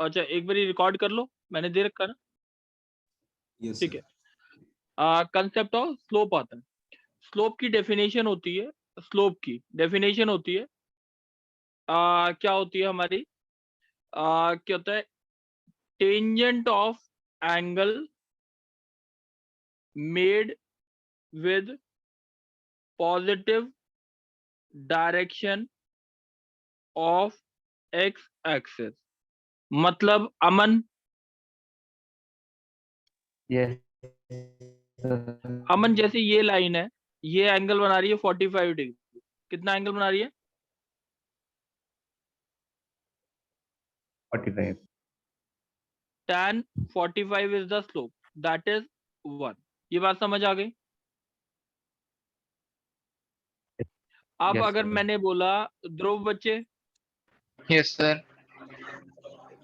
अच्छा एक बारी रिकॉर्ड कर लो, मैंने दे रखा ना। यस ठीक है, कंसेप्ट ऑफ स्लोप आता है। स्लोप की डेफिनेशन होती है, स्लोप की डेफिनेशन होती है क्या होती है हमारी, क्या होता है, tangent of angle made with positive direction of X axis. मतलब अमन, यस अमन जैसे ये लाइन है, ये एंगल बना रही है 45 डिग्री। कितना एंगल बना रही है? 45। tan 45 is the slope, that is 1। ये बात समझ आ गई? अब Yes, अगर sir. मैंने बोला ध्रुव बच्चे यस सर।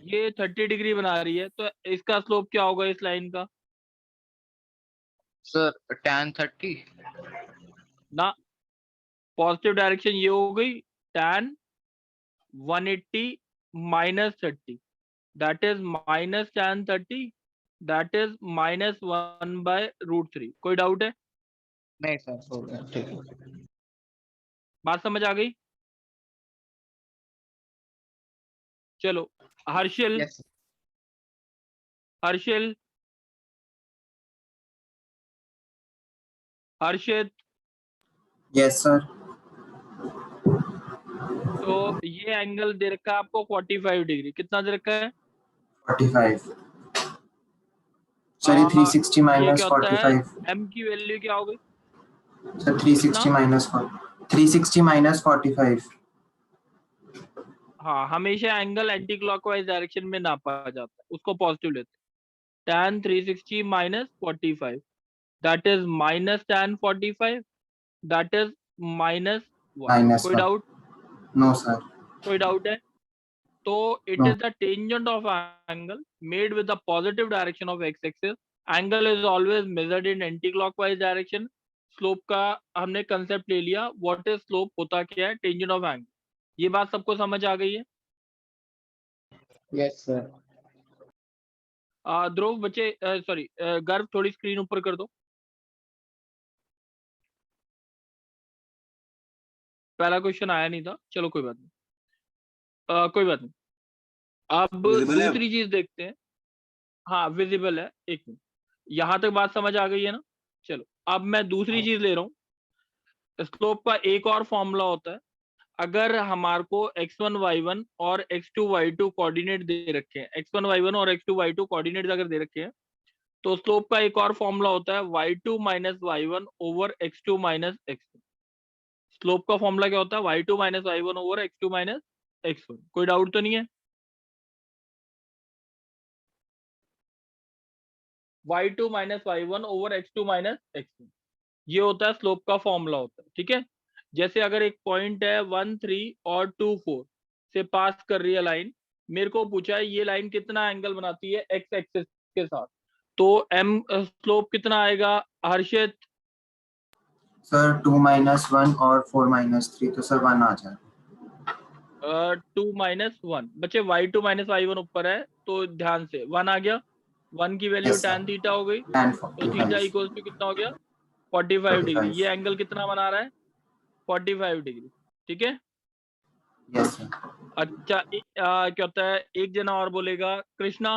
ये 30 डिग्री बना रही है, तो इसका स्लोप क्या होगा इस लाइन का? Sir tan 30। ना, पॉजिटिव डायरेक्शन ये हो गई tan 180 minus 30, that is minus tan 30, that is -1/√3। कोई डाउट है? नहीं सर, हो गया, ठीक है। बात समझ आ गई? चलो हर्षिल, यस हर्षिल, हर्षित, यस सर। तो ये एंगल दे रखा है आपको 45 डिग्री। कितना दे रखा है? 45। सर ये 360 ये माइनस क्या होता है? 45। m की वैल्यू क्या हो गई? Sir 360 minus 360 minus 45। हाँ, हमेशा एंगल एंटी क्लॉकवाइज डायरेक्शन में नापा जाता है, उसको पॉजिटिव लेते हैं। tan 360 minus 45, that is minus tan 45, that is -1। कोई डाउट? No sir. कोई डाउट है? तो it No. Is the tangent of angle made with the positive direction of X axis. Angle is always measured in anti clockwise direction. Slope का हमने concept ले लिया, what is slope, होता क्या है, टेंजेंट ऑफ एंगल। ये बात सबको समझ आ गई है? Yes sir. ध्रुव बच्चे, सॉरी गर्व, थोड़ी स्क्रीन ऊपर कर दो। पहला क्वेश्चन आया नहीं था, चलो कोई बात नहीं, कोई बात नहीं। अब Visible है अब? दूसरी चीज देखते हैं। हाँ विजिबल है, एक मिनट, यहाँ तक बात समझ आ गई है ना? चलो अब मैं दूसरी चीज ले रहा हूँ। स्लोप का एक और फॉर्मूला होता है। अगर हमारे को x1 y1 और x2 y2 कोऑर्डिनेट दे रखे हैं, x1 y1 और x2 y2 कोऑर्डिनेट अगर दे रखे हैं, तो स्लोप का एक और फॉर्मूला होता है y2 minus y1 over x2 minus x1। Slope का फॉर्मूला क्या होता है? y2 minus y1 over x2 minus x1। कोई डाउट तो नहीं है? y2 minus y1 over x2 minus x1, ये होता है स्लोप का फॉर्मूला होता है। ठीक है, जैसे अगर एक पॉइंट है 1 3 और 2 4 से पास कर रही है लाइन, मेरे को पूछा है ये लाइन कितना एंगल बनाती है एक्स एक्सिस के साथ, तो m स्लोप कितना आएगा हर्षित? सर 2 माइनस 1 और 4 माइनस 3, तो सर 1 आ जाए। 2 माइनस 1। बच्चे y2 माइनस y1 ऊपर है, तो ध्यान से 1 आ गया। 1 की value Yes, sir. tan theta हो गई, tan तो थीटा 45। इक्वल्स टू कितना हो गया? 45 डिग्री। 45। ये एंगल कितना बना रहा है? 45 डिग्री। ठीक है, यस सर। अच्छा क्या होता है, एक जना और बोलेगा, कृष्णा।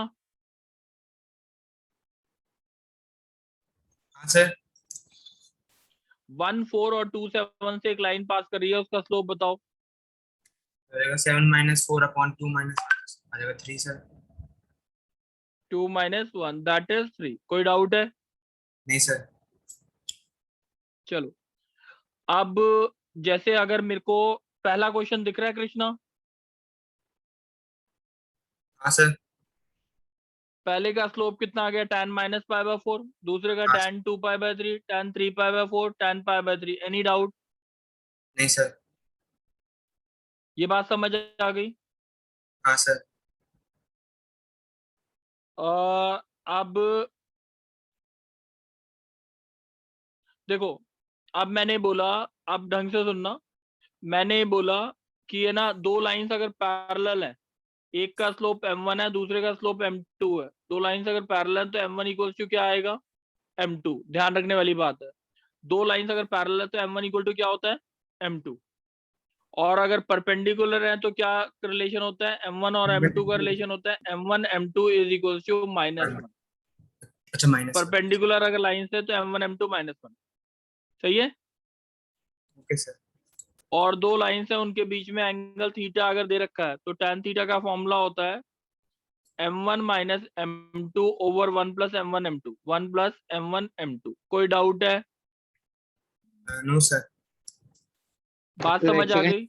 हाँ सर। 1 4 और 2 7 से एक लाइन पास कर रही है, उसका स्लोप बताओ। 7 माइनस 4 अपॉन 2 माइनस आ जाएगा 3 सर। 2 minus 1 that is 3। कोई डाउट है? नहीं सर। चलो अब जैसे अगर मेरे को पहला क्वेश्चन दिख रहा है कृष्णा, हाँ सर। पहले का स्लोप कितना आ गया? tan minus pi by 4। दूसरे का हाँ। tan 2 pi by 3, tan 3 pi by 4, tan pi by 3। Any doubt? नहीं सर। ये बात समझ आ गई? हाँ सर। अब देखो, अब मैंने बोला, अब ढंग से सुनना, मैंने बोला कि है ना, दो लाइंस अगर पैरेलल है, एक का स्लोप m1 है, दूसरे का स्लोप m2 है, दो लाइंस अगर पैरेलल है तो m1 इक्वल्स टू क्या आएगा, m2। ध्यान रखने वाली बात है, दो लाइंस अगर पैरेलल है तो m1 इक्वल टू क्या होता है, m2। और अगर परपेंडिकुलर है तो क्या रिलेशन होता है, m1 और m2 का रिलेशन होता है m1 m2 is equals to -1। अच्छा माइनस परपेंडिकुलर अगर लाइंस है तो m1 m2 -1। सही है। Okay sir. और दो लाइंस है उनके बीच में एंगल थीटा अगर दे रखा है तो tan थीटा का फॉर्मूला होता है m1 minus m2 over 1 plus m1 m2, 1 plus m1 m2। कोई डाउट है, नो सर। बात तो समझ एक आ second। गई।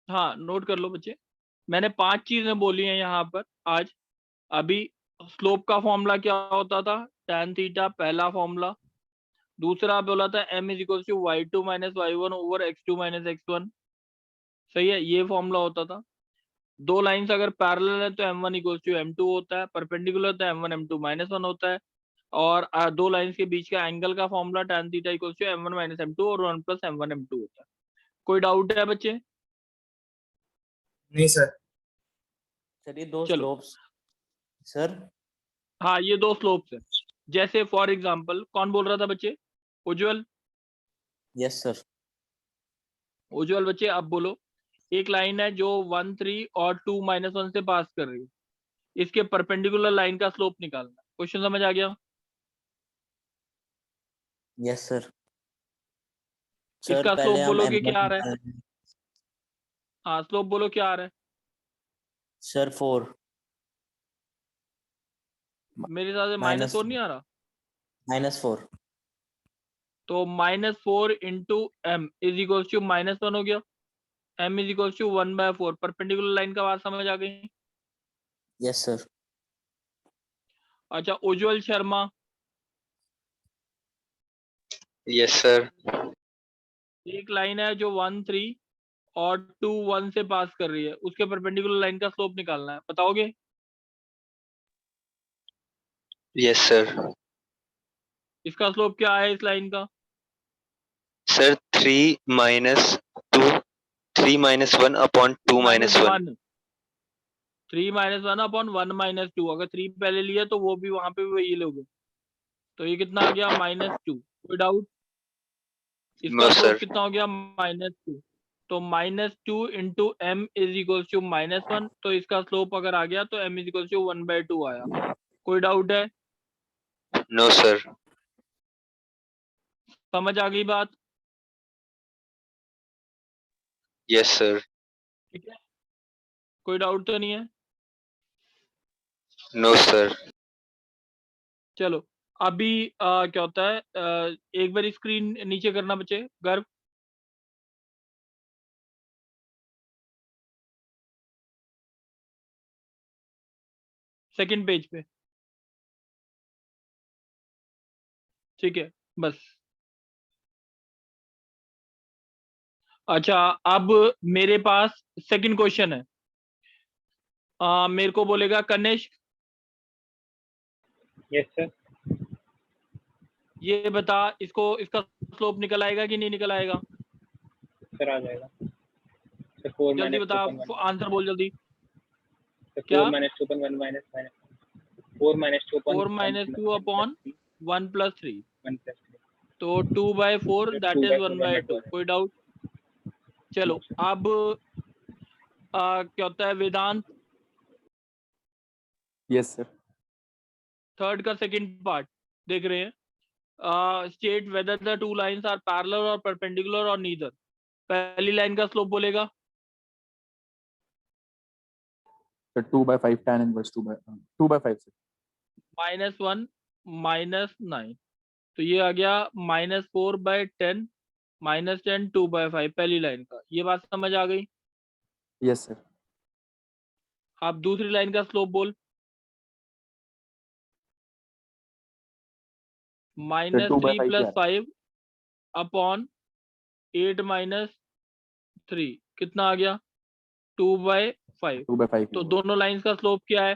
हाँ नोट कर लो बच्चे, मैंने 5 चीजें बोली हैं यहाँ पर आज। अभी स्लोप का फॉर्मूला क्या होता था, tan थीटा पहला फॉर्मूला। दूसरा बोला था m is equal to y2 minus y1 over x2 minus x1। सही है, ये फॉर्मूला होता था। दो लाइंस अगर पैरेलल है तो m1 इक्वल टू m2 होता है, परपेंडिकुलर तो m1 m2 -1 होता है। और दो लाइंस के बीच का एंगल का formula tan theta equal to m1 minus m2 और 1 प्लस m1 m2 होता है। कोई डाउट है बच्चे? नहीं सर। सर ये दो चलो। Slopes sir. हाँ ये दो स्लोप्स है। जैसे फॉर एग्जांपल कौन बोल रहा था बच्चे, उज्जवल? Yes sir. उज्जवल बच्चे अब बोलो। एक लाइन है जो 1 3 और 2 -1 से पास कर रही है, इसके परपेंडिकुलर लाइन का स्लोप निकालना। क्वेश्चन समझ आ गया? Yes sir. सर इसका स्लोप पहले हम बोलोगे M1 क्या आ रहा है? निकालेंगे। हाँ स्लोप बोलो क्या आ रहा है? सर 4 मेरे हिसाब से -4 नहीं आ रहा। -4। तो -4 into m is equal to -1 हो गया। m is equal to 1/4। Perpendicular line का बात समझ आ गई। Yes sir. अच्छा उज्जवल शर्मा, यस सर। एक लाइन है जो 1 3 और 2 1 से पास कर रही है, उसके परपेंडिकुलर लाइन का स्लोप निकालना है, बताओगे? Yes sir. इसका स्लोप क्या है इस लाइन का? Sir 3 minus 2 3 minus 1 upon 2 minus 1। 1 3 -1 upon 1 -2। अगर 3 पहले लिया तो वो भी वहां पे भी वही लोगे, तो ये कितना आ गया -2। कोई डाउट? इसका नो स्लोप सर। कितना हो गया -2। तो -2 into m is equal to -1। तो इसका स्लोप अगर आ गया तो m इज इक्वल टू 1/2 आया। कोई डाउट है? No sir. समझ आ गई बात? Yes sir. ठीक है, कोई डाउट तो नहीं है? No sir. चलो अभी क्या होता है, एक बार स्क्रीन नीचे करना बच्चे, गर्व। सेकंड पेज पे, ठीक है बस। अच्छा अब मेरे पास सेकंड क्वेश्चन है। मेरे को बोलेगा कनिष्क, यस सर। ये बता इसको, इसका स्लोप निकल आएगा कि नहीं निकल आएगा? सर आ जाएगा सर। 4 जल्दी माइनस बता, 2 आंसर बोल जल्दी। सर क्या? 4 माइनस 2 1 माइनस 4 माइनस 2 4 -2 अपॉन 1 + 3, तो 2/4 दैट इज 1/2। कोई डाउट? चलो अब क्या होता है वेदांत, यस सर। थर्ड का सेकंड पार्ट देख रहे हैं। State whether the two lines are parallel और परपेंडिकुलर और नीदर। पहली लाइन का स्लोप बोलेगा सर 2/5 tan inverse 2/5 सर। -1 -9, तो ये आ गया -4/10 -10 2/5 पहली लाइन का। ये बात समझ आ गई? Yes sir. आप दूसरी लाइन का स्लोप बोल। -3 2/5 + 5 अपॉन 8 - 3 कितना आ गया 2/5। 2/5 तो दोनों लाइंस का स्लोप क्या है?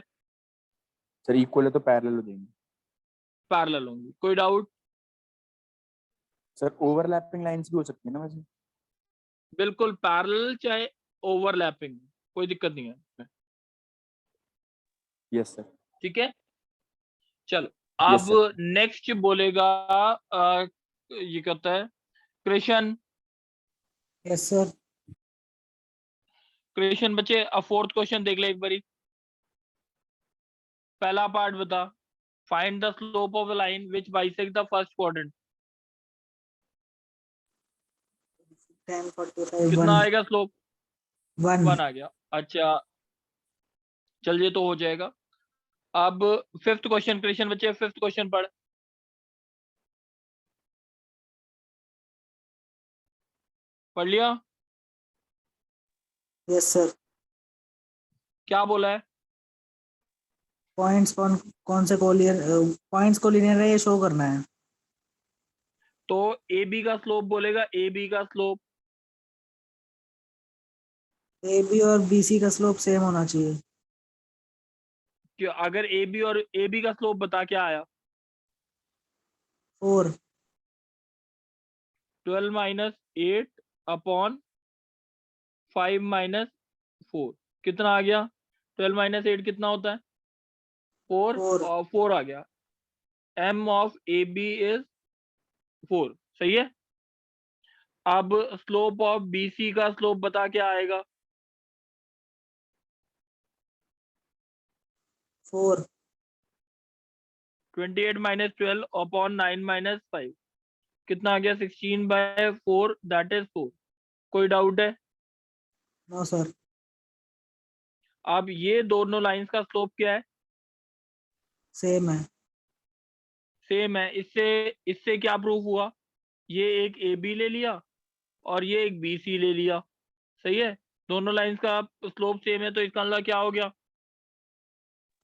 सर इक्वल है तो पैरेलल हो जाएंगे। पैरेलल होंगी। कोई डाउट? सर ओवरलैपिंग लाइंस भी हो सकती है ना वैसे? बिल्कुल पैरेलल चाहे ओवरलैपिंग, कोई दिक्कत नहीं है इसमें, Yes, sir. ठीक है। चलो Yes, अब sir. नेक्स्ट बोलेगा ये कहता है कृष्ण। Yes sir. कृष्ण बच्चे अब फोर्थ क्वेश्चन देख ले एक बारी। पहला पार्ट बता, find the slope of a line which bisect the first quadrant. 10 45 कितना 1 आएगा स्लोप? 1 1 आ गया। अच्छा चल ये तो हो जाएगा। अब फिफ्थ क्वेश्चन कृष्ण बच्चे, फिफ्थ क्वेश्चन पढ़। पढ़ लिया? Yes sir. क्या बोला है? पॉइंट्स कौन से पॉइंट्स को लीनियर है ये शो करना है। तो ए बी का स्लोप बोलेगा, ए बी का स्लोप। ए बी और बी सी का स्लोप सेम होना चाहिए। कि अगर ए बी और ए बी का स्लोप बता क्या आया? 4 12 माइनस 8 अपॉन 5 माइनस 4 कितना आ गया? 12 माइनस 8 कितना होता है? 4 4 और 4 आ गया। m of A B is 4, सही है। अब स्लोप ऑफ बी सी का स्लोप बता क्या आएगा? 4 28 माइनस 12 अपॉन 9 माइनस 5 कितना आ गया? 16/4 दैट इज 4। कोई डाउट है? No sir. अब ये दोनों लाइंस का स्लोप क्या है? सेम है। सेम है। इससे इससे क्या प्रूफ हुआ? ये एक ए बी ले लिया और ये एक बी सी ले लिया, सही है। दोनों लाइंस का स्लोप सेम है तो इसका मतलब क्या हो गया?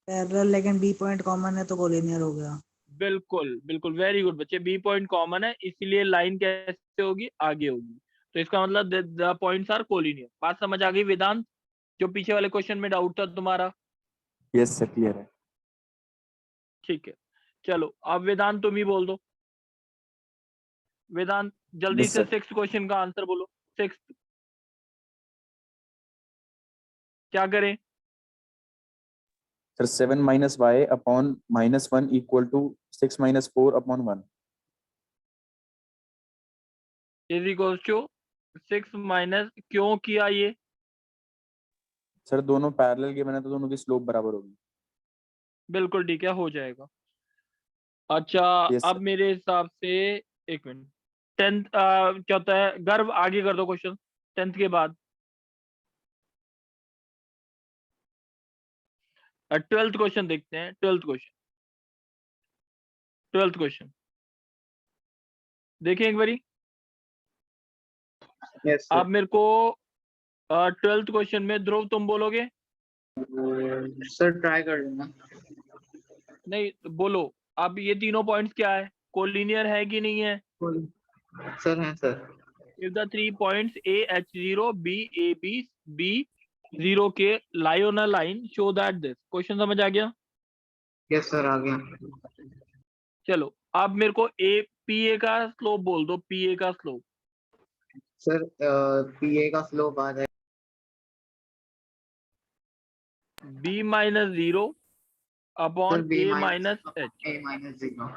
पैरेलल लेकिन बी पॉइंट कॉमन है तो कोलिनियर हो गया। बिल्कुल बिल्कुल, वेरी गुड बच्चे। बी पॉइंट कॉमन है इसीलिए लाइन कैसे होगी? आगे होगी। तो इसका मतलब द पॉइंट्स आर कोलिनियर। बात समझ आ गई वेदांत? जो पीछे वाले क्वेश्चन में डाउट था तुम्हारा? Yes, sir. Clear है। ठीक है चलो अब वेदांत तुम ही बोल दो। वेदांत जल्दी Yes, से sir. सिक्स क्वेश्चन का आंसर बोलो। सिक्स क्या करें? Sir, 7 minus y upon minus 1 equal to 6 minus 4 upon 1. Is equals to 6 minus, क्यों किया ये? सर दोनों पैरेलल के बने तो दोनों की स्लोप बराबर होगी। बिल्कुल ठीक है, हो जाएगा। अच्छा Yes, अब sir. मेरे हिसाब से एक मिनट, 10th क्या होता है? गर्व आगे कर दो क्वेश्चन 10th के बाद। 12th क्वेश्चन देखते हैं। 12th क्वेश्चन देखें एक बारी। यस अब मेरे को 12th क्वेश्चन में ध्रुव तुम बोलोगे? सर ट्राई कर लेना। नहीं बोलो। अब ये तीनों पॉइंट्स क्या है? कोलिनियर है कि नहीं है? सर हैं sir. If the 3 points A H0 B A B 0 के lie on a line, show that this। Question समझ आ गया? यस सर आ गया। चलो अब मेरे को ए पी ए का स्लोप बोल दो। पी ए का स्लोप सर पीए का स्लोप आ जाएगा बी माइनस 0 अपॉन बी ए माइनस एच। ए माइनस 0।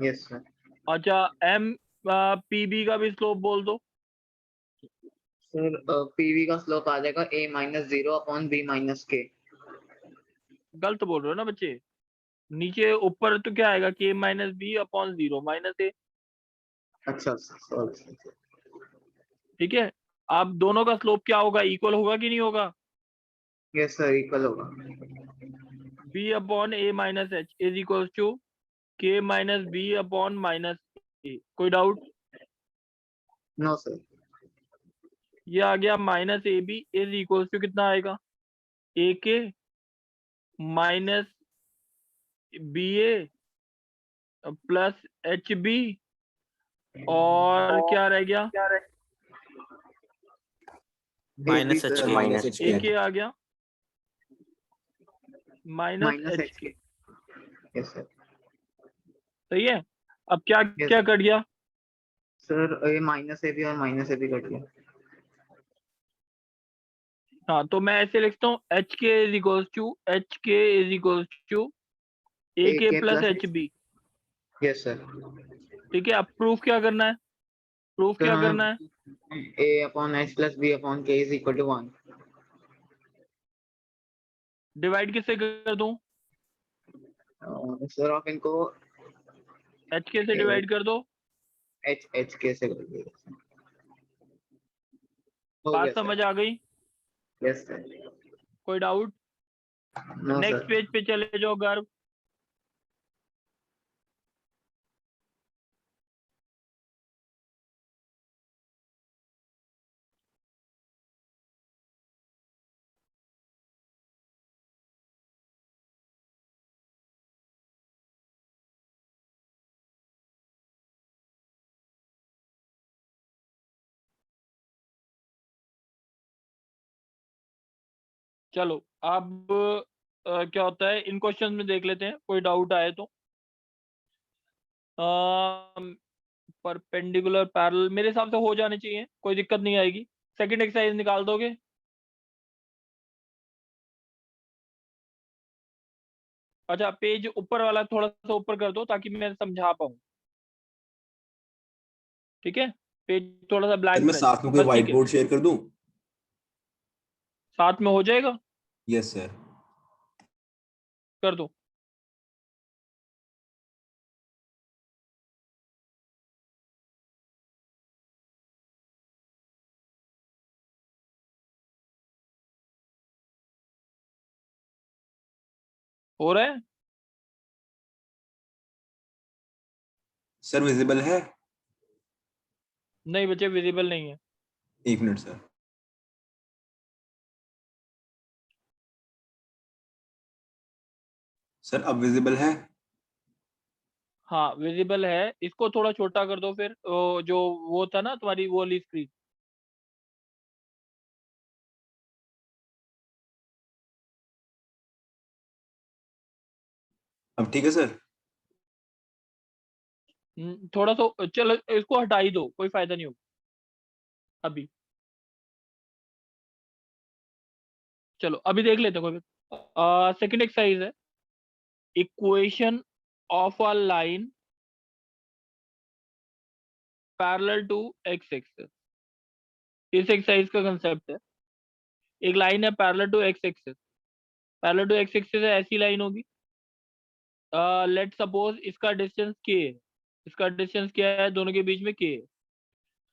Yes sir. अच्छा एम पी बी का भी स्लोप बोल दो। सर पीवी का स्लोप आ जाएगा ए माइनस 0 अपॉन बी माइनस के। गलत बोल रहे हो ना बच्चे? नीचे ऊपर तो क्या आएगा? के माइनस बी अपॉन 0 माइनस ए। अच्छा सॉरी। ठीक है। अब दोनों का स्लोप क्या होगा? इक्वल होगा कि नहीं होगा? यस सर इक्वल होगा। B upon A minus H is equal to K minus B upon minus A. कोई डाउट? No sir. ये आ गया minus A B is equal to कितना आएगा? A K minus B A plus H B और क्या रह गया? Minus H K minus H A K आ गया minus minus H H K. Yes sir. सही है। अब क्या क्या कट गया? सर ये माइनस ए बी और माइनस ए बी कट गया। हाँ, तो मैं ऐसे लिखता हूँ एच के is equals to A K plus H B. Yes sir. ठीक है, अब प्रूफ क्या करना है? प्रूफ क्या करना है? a upon h plus b upon k is equal to 1। Divide किससे कर दूं? सर आप इनको एच के से डिवाइड कर दो। h k से कर दीजिए। हो बात गया समझ आ गई? Yes sir. कोई doubt? No next sir. Page पे चले जाओ गर्व। चलो अब क्या होता है इन क्वेश्चन में देख लेते हैं, कोई डाउट आए तो। परपेंडिकुलर पैरेलल मेरे हिसाब से हो जाने चाहिए, कोई दिक्कत नहीं आएगी। सेकंड एक्सरसाइज निकाल दोगे? अच्छा, पेज ऊपर वाला थोड़ा सा ऊपर कर दो ताकि मैं समझा पाऊँ। ठीक है, पेज थोड़ा सा सर ब्लैंक मैं रहे, साथ में कोई बस व्हाइट ठीक है। बोर्ड शेयर कर दूं? साथ में हो जाएगा, यस सर। कर दो। हो रहा है? सर विजिबल है? नहीं बच्चे, विजिबल नहीं है। 1 मिनट सर। सर अब विजिबल है? हाँ विजिबल है, इसको थोड़ा छोटा कर दो फिर। जो वो था ना तुम्हारी वो वाली स्क्रीन। अब ठीक है सर? थोड़ा सा चलो इसको हटा ही दो, कोई फायदा नहीं होगा अभी। चलो अभी देख लेते हैं कोई। सेकंड एक्सरसाइज है, equation of a line parallel to X axis. इस एक्सरसाइज का कंसेप्ट है, एक लाइन है parallel to X axis. Parallel to X axis ऐसी लाइन होगी, लेट सपोज इसका डिस्टेंस के है। इसका डिस्टेंस क्या है? दोनों के बीच में के है।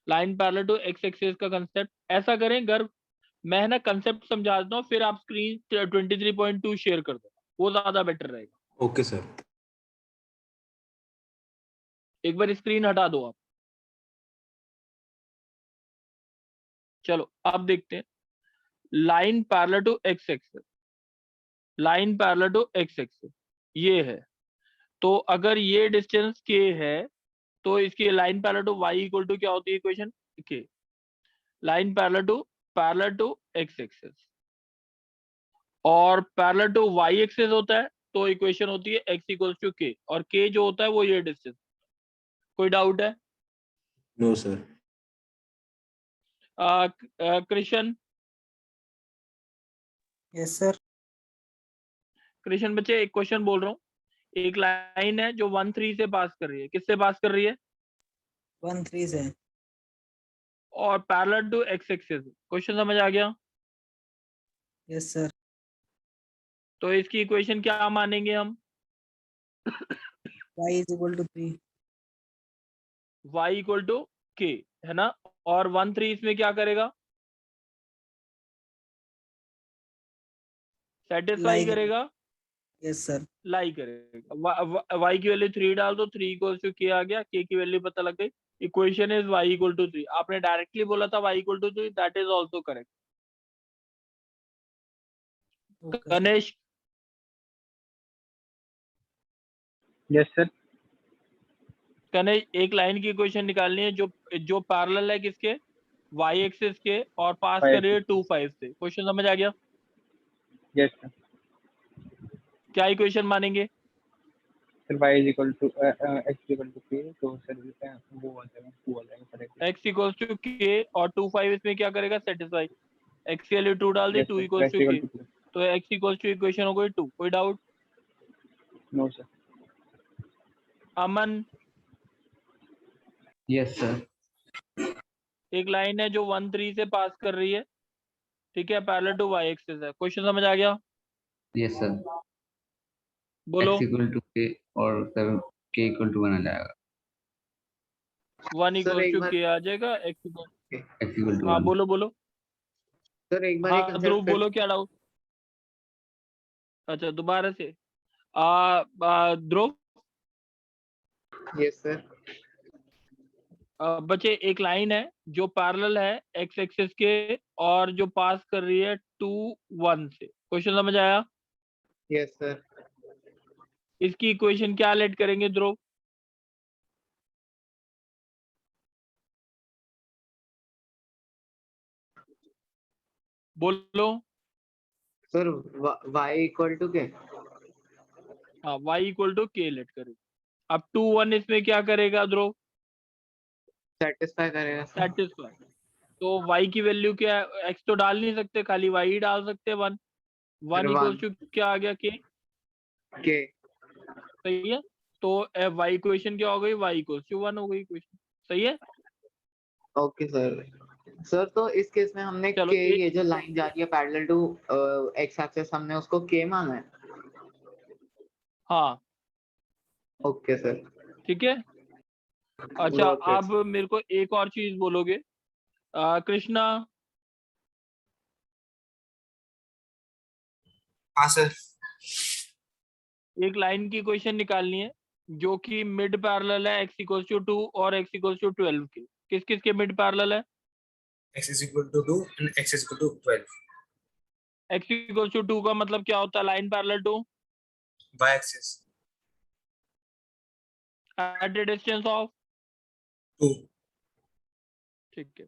Line parallel to X axis का कंसेप्ट ऐसा करें। गर्व मैं ना कंसेप्ट समझा देता हूँ, फिर आप स्क्रीन 23.2 शेयर कर दो, वो ज्यादा बेटर रहेगा। Okay sir. एक बार स्क्रीन हटा दो आप। चलो अब देखते हैं, line parallel to X axis. Line parallel to X axis ये है, तो अगर ये डिस्टेंस के है तो इसकी line parallel to Y equal to क्या होती है equation? K. Line parallel to X axis और पैरेलल टू वाई एक्सिस होता है, तो इक्वेशन होती है एक्स इक्वल्स टू के, और के जो होता है वो ये डिस्टेंस। कोई डाउट है? No sir. Krishna? Yes sir. Krishna बच्चे एक क्वेश्चन बोल रहा हूँ, एक लाइन है जो 1 3 से पास कर रही है। किससे पास कर रही है? 1 3 से। और parallel to X axis. Question समझ आ गया? Yes sir. तो इसकी इक्वेशन क्या मानेंगे हम? y is equal to 3। y equal to K, है ना? और 1 3 इसमें क्या करेगा? सेटिस्फाई Like- करेगा। Yes sir. लाई करेगा। y की वैल्यू 3 डाल दो, 3 इक्वल टू के आ गया, k की वैल्यू पता लग गई। Equation is y equal to 3। आपने डायरेक्टली बोला था y equal to 3, that is also correct. Ganesh? Yes sir. Ganesh एक लाइन की इक्वेशन निकालनी है जो पैरेलल है किसके? y एक्सिस के, और पास कर रही है 2 5 से। क्वेश्चन समझ आ गया? Yes sir. क्या इक्वेशन मानेंगे? Sir y is equal to x is equal to k, तो सर वो आ जाएगा, 2 आ जाएगा correct. x equals to k और 2 5 इसमें क्या करेगा? सेटिस्फाई। x की वैल्यू 2 डाल दी, Yes, 2 sir. Equals X to equal k, to 2. तो x इक्वल्स टू इक्वेशन हो गई 2। कोई डाउट? No, sir. अमन, यस सर। एक लाइन है जो 1 3 से पास कर रही है, ठीक है, पैरेलल टू y एक्सिस है। क्वेश्चन समझ आ गया? Yes sir. बोलो। x इक्वल टू k और k इक्वल टू 1 आ जाएगा। 1 सर इक्वल्स एक टू बार k आ जाएगा, x equal, x equal to हाँ 1। बोलो बोलो। सर एक बार हाँ ध्रुव बोलो, क्या डाउट? अच्छा दोबारा से ध्रुव। Yes sir. बच्चे एक लाइन है जो पैरेलल है x एक्सिस के और जो पास कर रही है 2 1 से। क्वेश्चन समझ आया? Yes sir. इसकी इक्वेशन क्या लेट करेंगे ध्रुव? बोलो। Sir y equal to K. हाँ y equal to k let करेंगे। अब 2 1 इसमें क्या करेगा ध्रुव? सेटिस्फाई करेगा सर। सेटिस्फाई। तो y की वैल्यू क्या है? x तो डाल नहीं सकते, खाली y ही डाल सकते हैं 1। 1 इक्वल टू क्या आ गया? k। के सही है। तो y इक्वेशन क्या हो गई? y इक्वल टू 1 हो गई इक्वेशन। सही है। Okay sir. सर तो इस केस में हमने चलो, के ये जो लाइन जा रही है पैरेलल टू एक्स एक्सिस हमने उसको के माना है। हाँ ओके सर। ठीक है। अच्छा Okay. अब मेरे को एक और चीज बोलोगे कृष्णा? हाँ सर। एक लाइन की इक्वेशन निकालनी है जो कि मिड पैरेलल है x इक्वल्स टू 2 और x इक्वल्स टू 12 के। किस किस के मिड पैरेलल है? x is equal to 2 and x is equal to 12. x equals to 2 का मतलब क्या होता है? Line parallel to Y axis at a distance of 2. ठीक है।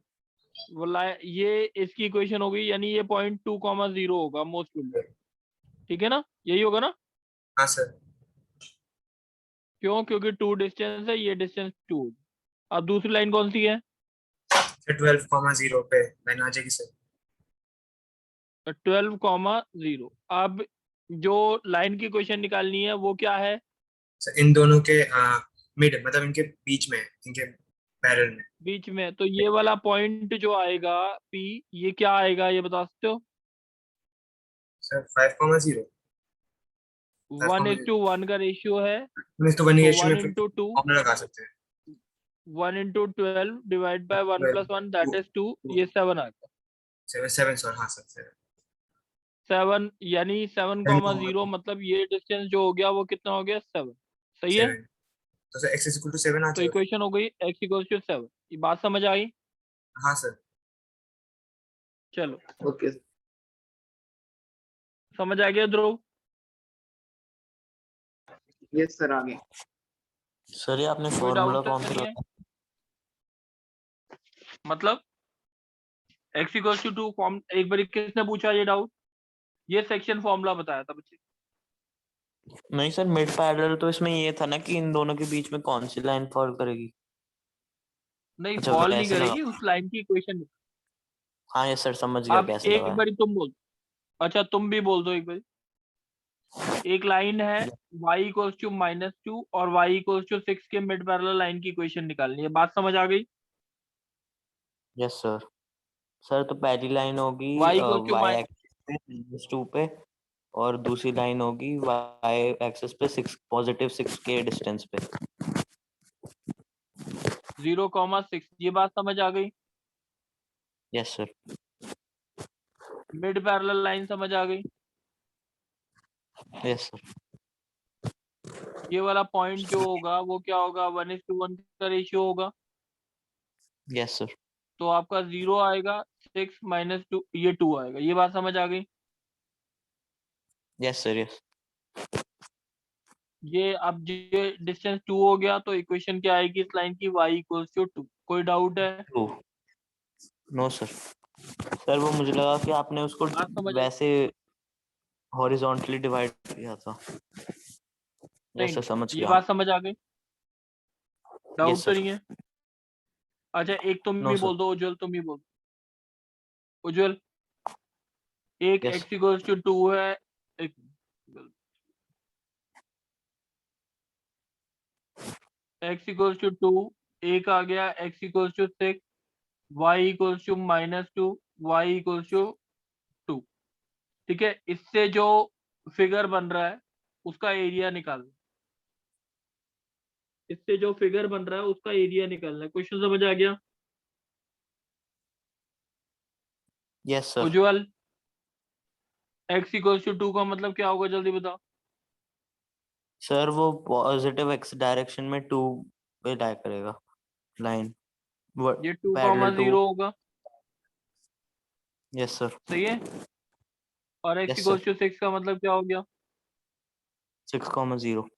वो ये इसकी इक्वेशन हो गई, यानी ये पॉइंट 2,0 होगा मोस्ट प्रोबेबली। ठीक है ना, यही होगा ना? हाँ सर। क्यों? क्योंकि 2 डिस्टेंस है, ये डिस्टेंस 2। अब दूसरी लाइन कौन सी है? फिर 12,0 पे लाइन आ जाएगी सर। 12,0। अब जो लाइन की इक्वेशन निकालनी है वो क्या है? सर इन दोनों के मिड मतलब इनके बीच में, इनके पैरेलल में। बीच में। तो ये वाला पॉइंट जो आएगा P, ये क्या आएगा ये बता सकते हो? सर 5,0 1:1 का रेशियो है, तो 1 तो रेशियो 1 में into 2 फॉर्मूला लगा सकते हैं। 1 into 12 divide by 1 + 1 that is 2। ये 7 आ गया। 7 सर। हाँ सर 7 यानी 7,0 मतलब ये डिस्टेंस जो हो गया वो कितना हो गया? 7। सही है। 7। तो sir x is equal to 7 आ तो जाएगा। इक्वेशन हो गई x = 7। ये बात समझ आई? हाँ सर। चलो ओके समझ आ गया ध्रुव? यस सर आगे। सर ये आपने कोई फॉर्मूला डाउट कौन नहीं सा है? मतलब x = 2 फॉर्म एक बार किसने पूछा ये डाउट? ये सेक्शन फॉर्मूला बताया था बच्चे। नहीं सर, मिड पैरेलल तो इसमें ये था ना कि इन दोनों के बीच में कौन सी लाइन फॉल करेगी। नहीं अच्छा, फॉल नहीं वैसे लगा। करेगी, उस लाइन की इक्वेशन। हाँ ये सर समझ गया अब कैसे एक लगा। बारी तुम बोल, अच्छा तुम भी बोल दो एक बारी। एक लाइन है y = -2 और y = 6 के मिड पैरेलल लाइन की इक्वेशन निकालनी है। बात समझ आ गई? Yes sir. सर तो पहली लाइन होगी y = y एक्सिस पे -2 पे और दूसरी लाइन होगी y एक्सिस पे 6 के डिस्टेंस पे। 0,6। ये बात समझ आ गई? Yes sir. Mid parallel line समझ आ गई? Yes sir. ये वाला पॉइंट जो होगा वो क्या होगा? 1:1 का रेशियो होगा। Yes sir. तो आपका 0 आएगा, 6 - 2 ये 2 आएगा। ये बात समझ आ गई? Yes sir. यस। ये अब ये डिस्टेंस 2 हो गया, तो इक्वेशन क्या आएगी इस लाइन की? y = 2। कोई डाउट है? No sir. सर वो मुझे लगा कि आपने उसको बात समझ आई? वैसे हॉरिजॉन्टली डिवाइड किया था। यस सर समझ ये गया। बात समझ आ गई? डाउट यस तो सर। नहीं है? अच्छा एक तुम नो भी सर। बोल दो, उज्जवल तुम ही बोल। उज्जवल एक Yes. x इक्वल्स टू 2 है, एक x इक्वल्स टू 2, एक आ गया x equals to 6, y equals to -2, y equals to 2। ठीक है, इससे जो फिगर बन रहा है उसका एरिया निकालना, इससे जो फिगर बन रहा है उसका एरिया निकालना है। क्वेश्चन समझ आ गया? Yes, sir. Ujjwal, x equals to 2 का मतलब क्या होगा, जल्दी बताओ। सर वो पॉजिटिव x डायरेक्शन में 2 पे लाई करेगा लाइन, ये 2, पैरेलल टू। 0 होगा, यस सर। सही है। और x Yes, इक्वल्स टू 6 का मतलब क्या हो गया? 6,0।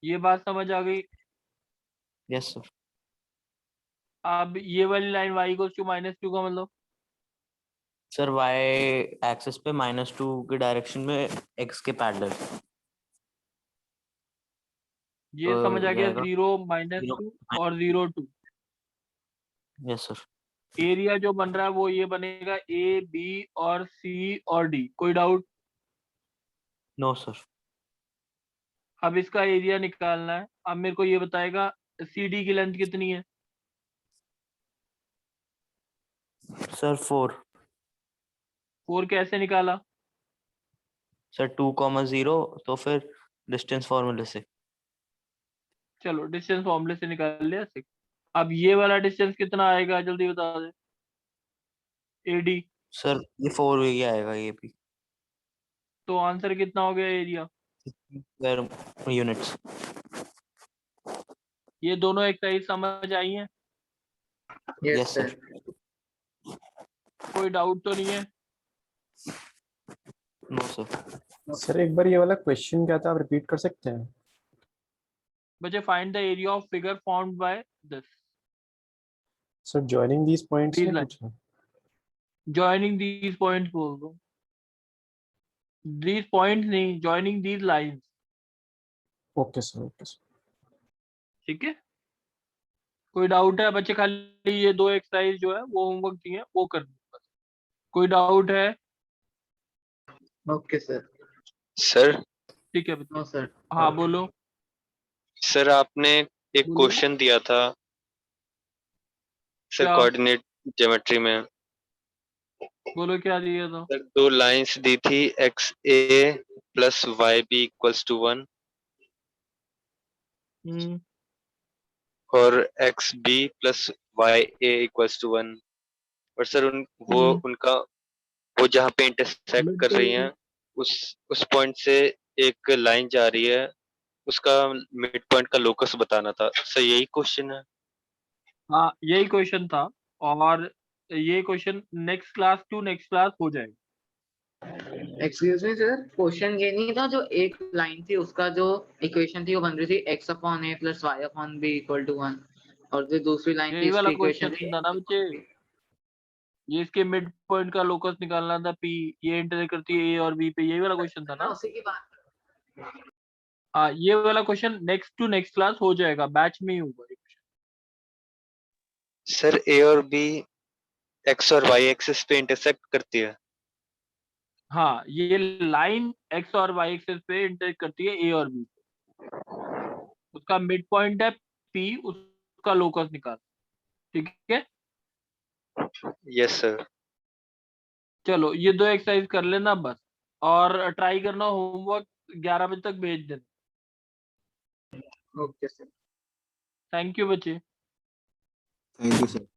ये बात समझ आ गई। Yes sir. अब ये वाली लाइन y इक्वल्स टू -2 का मतलब? सर y एक्सिस पे -2 के डायरेक्शन में x के पैरेलल। ये समझ आ गया, जाएगा 0 -2 और 0 2। Yes sir. एरिया जो बन रहा है वो ये बनेगा ए, बी और सी और डी। कोई डाउट? No sir. अब इसका एरिया निकालना है। अब मेरे को ये बताएगा सी डी की लेंथ कितनी है? सर 4। 4 कैसे निकाला? सर 2,0 तो फिर डिस्टेंस फॉर्मूले से। चलो डिस्टेंस फॉर्मूले से निकाल लिया 6। अब ये वाला डिस्टेंस कितना आएगा, जल्दी बता दे। एडी। सर ये 4 ही आएगा ये भी। तो आंसर कितना हो गया एरिया? Square units. ये दोनों एक्सरसाइज समझ आई हैं? Yes sir. कोई डाउट तो नहीं है? No sir. सर एक बार ये वाला क्वेश्चन क्या था, आप रिपीट कर सकते हैं? बच्चे find the area of figure formed by this. Sir joining these points These नहीं lines. पूछा? जॉइनिंग दीज पॉइंट्स बोल दो। दीज पॉइंट्स नहीं, joining these lines. Okay sir, okay sir. ठीक है, कोई डाउट है बच्चे? खाली ये 2 एक्सरसाइज जो है वो होमवर्क दिए हैं वो करनी है बस। कोई डाउट है? Okay sir. सर ठीक है बच्चे। No sir. हाँ बोलो। सर आपने एक बोलो। क्वेश्चन दिया था सर क्या? कोऑर्डिनेट ज्योमेट्री में। बोलो क्या दिया था? सर 2 लाइंस दी थी X A plus Y B equals to 1 और X B plus Y A equals to 1। और सर उनका वो जहाँ पे इंटरसेक्ट कर रही हैं उस पॉइंट से एक लाइन जा रही है, उसका मिड पॉइंट का लोकस बताना था। सर यही क्वेश्चन है? हाँ यही क्वेश्चन था, और ये क्वेश्चन नेक्स्ट क्लास हो जाएगा। एक्सक्यूज मी सर, क्वेश्चन ये नहीं था जो एक लाइन थी उसका जो इक्वेशन थी वो बन रही थी x upon a plus y upon b equal to 1, और जो दूसरी लाइन थी यही वाला इसकी इक्वेशन क्वेश्चन थी था ना बच्चे, ये इसके मिड पॉइंट का लोकस निकालना था p, ये इंटरसेक्ट करती है a और b पे, यही वाला क्वेश्चन था ना। उसी की बात। हाँ ये वाला क्वेश्चन नेक्स्ट क्लास हो जाएगा, बैच में ही होगा ये क्वेश्चन। सर ए और बी एक्स और वाई एक्सिस पे इंटरसेक्ट करती है? हाँ ये लाइन x और y एक्सिस पे इंटरसेक्ट करती है a और b, उसका मिड पॉइंट है p, उसका लोकस निकाल। ठीक है, यस सर। चलो ये 2 एक्सरसाइज कर लेना बस, और ट्राई करना होमवर्क 11 बजे तक भेज देना। Okay sir. थैंक यू बच्चे। Thank you sir.